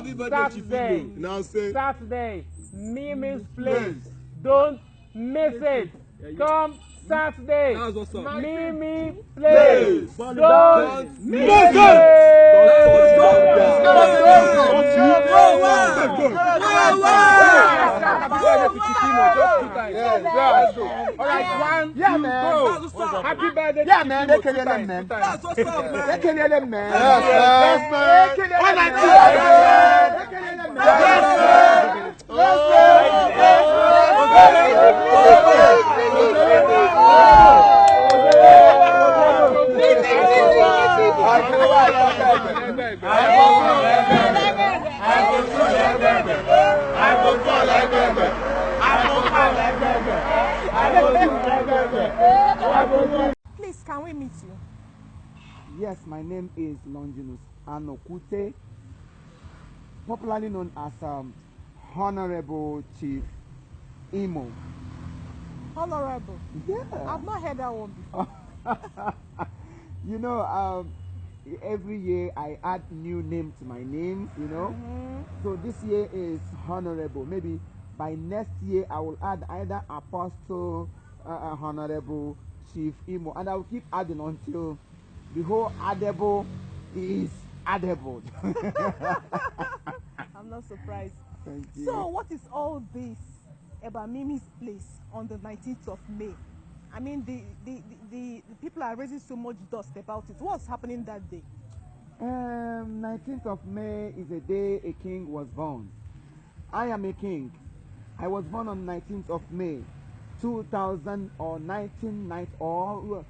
Happy birthday, Chief. Now say Saturday, Mimi's place. Don't miss it. Come Saturday, Mimi place. Don't miss it. Alright, 1, 2, go. Happy birthday. Yeah, man, they kill them, man. That's what's up, man. They kill them, man. Yes, man. They kill them, One man. and two. They kill them, man. Please, can we meet you? Yes, my name is Longinus Anokute, popularly known as Honorable Chief Imo. Honorable. Yeah. I've not heard that one before. You know, every year I add new name to my name, you know. So this year is Honorable. Maybe by next year I will add either Apostle, Honorable Chief Imo, and I will keep adding until the whole Adebo is Adebo. I'm not surprised. Thank you. So, what is all this about Mimi's place on the 19th of May? I mean, the people are raising so much dust about it. What's happening that day? 19th of May is a day a king was born. I am a king. I was born on 19th of May, 2000 or 1990 or